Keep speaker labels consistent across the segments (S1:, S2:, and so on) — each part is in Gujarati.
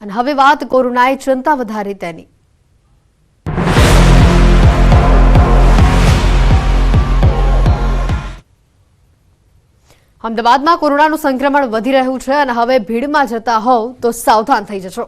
S1: અને હવે વાત કોરોનાએ ચિંતા વધારી તેની। અમદાવાદમાં કોરોનાનું સંક્રમણ વધી રહ્યું છે અને હવે ભીડમાં જતા હોવ તો સાવધાન થઈ જજો।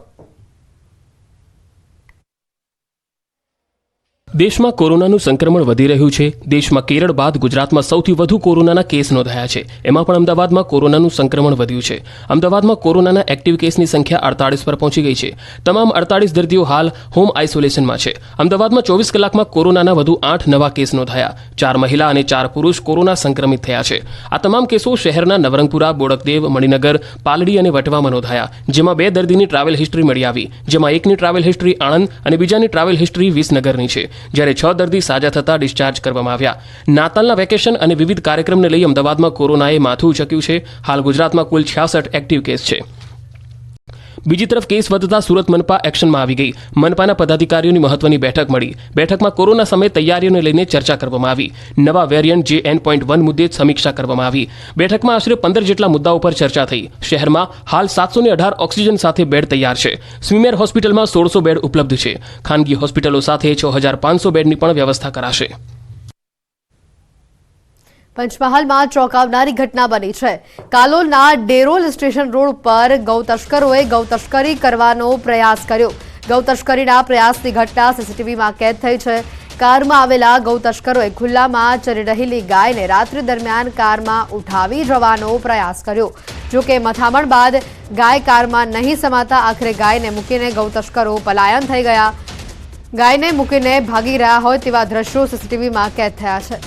S2: દેશમાં કોરોનાનું સંક્રમણ વધી રહ્યું છે। દેશમાં કેરળ બાદ ગુજરાતમાં સૌથી વધુ કોરોનાના કેસ નોંધાયા છે। એમાં પણ અમદાવાદમાં કોરોનાનું સંક્રમણ વધ્યું છે। અમદાવાદમાં કોરોનાના એક્ટિવ કેસની સંખ્યા 48 પર પહોંચી ગઈ છે। તમામ 48 દર્દીઓ હાલ હોમ આઇસોલેશનમાં છે। અમદાવાદમાં 24 કલાકમાં કોરોનાના વધુ 8 નવા કેસ નોંધાયા। 4 મહિલા અને 4 પુરુષ કોરોના સંક્રમિત થયા છે। આ તમામ કેસો શહેરના નવરંગપુરા, બોડકદેવ, મણિનગર, પાલડી અને વટવામાં નોંધાયા, જેમાં 2 દર્દીની ટ્રાવેલ હિસ્ટ્રી મળી આવી, જેમાં એકની ટ્રાવેલ હિસ્ટ્રી આણંદ અને બીજાની ટ્રાવેલ હિસ્ટ્રી વિસનગરની છે, જ્યારે 6 દર્દી સાજા થતા ડિસ્ચાર્જ કરવામાં આવ્યા। નાતાલના વેકેશન અને વિવિધ કાર્યક્રમને લઈ અમદાવાદમાં કોરોનાએ માથું ઉચક્યું છે। હાલ ગુજરાતમાં કુલ 66 એક્ટિવ કેસ છે। બીજી તરફ કેસ વધતા સુરત મનપા એક્શનમાં આવી ગઈ। મનપાના પદાધિકારીઓની મહત્વની બેઠક મળી। બેઠકમાં કોરોના સામે તૈયારીઓને લઈને ચર્ચા કરવામાં આવી। નવા વેરિયન્ટ JN.1 મુદ્દે સમીક્ષા કરવામાં આવી। બેઠકમાં આશરે 15 જેટલા મુદ્દાઓ પર ચર્ચા થઈ। શહેરમાં હાલ 718 ઓક્સિજન સાથે બેડ તૈયાર છે। સ્વીમેર હોસ્પિટલમાં 1600 બેડ ઉપલબ્ધ છે। ખાનગી હોસ્પિટલો સાથે 6500 બેડની પણ વ્યવસ્થા કરાશે।
S1: પંચમહાલમાં ચોંકાવનારી ઘટના બની છે। કાલોલના ડેરોલ સ્ટેશન રોડ પર ગૌતસ્કરોએ ગૌતસ્કરી કરવાનો પ્રયાસ કર્યો। ગૌતસ્કરીના પ્રયાસની ઘટના સીસીટીવીમાં કેદ થઈ છે। કારમાં આવેલા ગૌતસ્કરોએ ખુલ્લામાં ચરી રહેલી ગાયને રાત્રિ દરમિયાન કારમાં ઉઠાવી જવાનો પ્રયાસ કર્યો। જોકે મથામણ બાદ ગાય કારમાં નહીં સમાતા આખરે ગાયને મૂકીને ગૌતસ્કરો પલાયન થઈ ગયા। ગાયને મૂકીને ભાગી રહ્યા હોય તેવા દ્રશ્યો સીસીટીવીમાં કેદ થયા છે।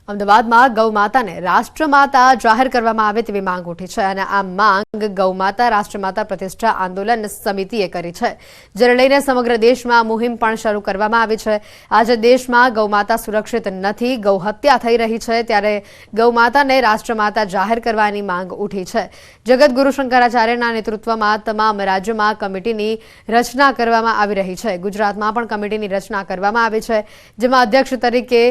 S1: અમદાવાદમાં ગૌમાતાને રાષ્ટ્રમાતા જાહેર કરવામાં આવે તેવી માંગ ઉઠી છે અને આ માંગ ગૌમાતા રાષ્ટ્રમાતા પ્રતિષ્ઠા આંદોલન સમિતિએ કરી છે, જેને લઈને સમગ્ર દેશમાં મુહિમ પણ શરૂ કરવામાં આવી છે। આજે દેશમાં ગૌમાતા સુરક્ષિત નથી, ગૌહત્યા થઈ રહી છે, ત્યારે ગૌમાતાને રાષ્ટ્રમાતા જાહેર કરવાની માંગ ઉઠી છે। જગતગુરુ શંકરાચાર્યના નેતૃત્વમાં તમામ રાજ્યોમાં કમિટીની રચના કરવામાં આવી રહી છે। ગુજરાતમાં પણ કમિટીની રચના કરવામાં આવી છે, જેમાં અધ્યક્ષ તરીકે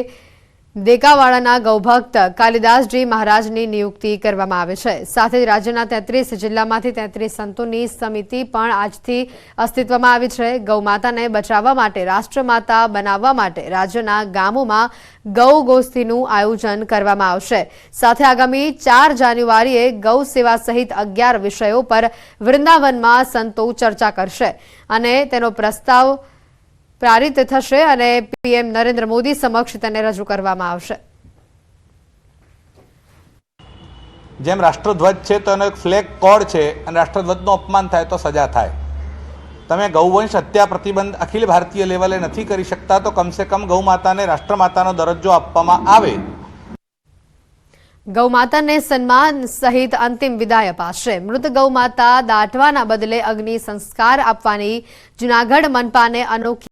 S1: દેકાવાડાના ગૌભક્ત કાલિદાસજી મહારાજની નિયુક્તિ કરવામાં આવી છે। સાથે જ રાજ્યના 33 જિલ્લામાંથી 33 સંતોની સમિતિ પણ આજથી અસ્તિત્વમાં આવી છે। ગૌમાતાને બચાવવા માટે, રાષ્ટ્રમાતા બનાવવા માટે રાજ્યના ગામોમાં ગૌ ગોષ્ઠીનું આયોજન કરવામાં આવશે। સાથે આગામી 4 જાન્યુઆરીએ ગૌ સેવા સહિત 11 વિષયો પર વૃંદાવનમાં સંતો ચર્ચા કરશે અને તેનો પ્રસ્તાવ પારિત થશે અને પીએમ નરેન્દ્ર મોદી સમક્ષ તેને રજૂ કરવામાં આવશે।
S3: જેમ રાષ્ટ્રધ્વજ છે તો એનો એક ફ્લેગ કોડ છે અને રાષ્ટ્રધ્વજનું અપમાન થાય તો સજા થાય। તમે ગૌવંશ હત્યા પ્રતિબંધ અખિલ ભારતીય લેવલે નથી કરી શકતા તો કમસે કમ ગૌમાતાને રાષ્ટ્રમાતાનો દરજ્જો આપવામાં આવે।
S1: ગૌમાતાને સન્માન સહિત અંતિમ વિદાય અપાશે। મૃત ગૌમાતા દાટવાના બદલે અગ્નિ સંસ્કાર આપવાની જૂનાગઢ મનપાને અનોખી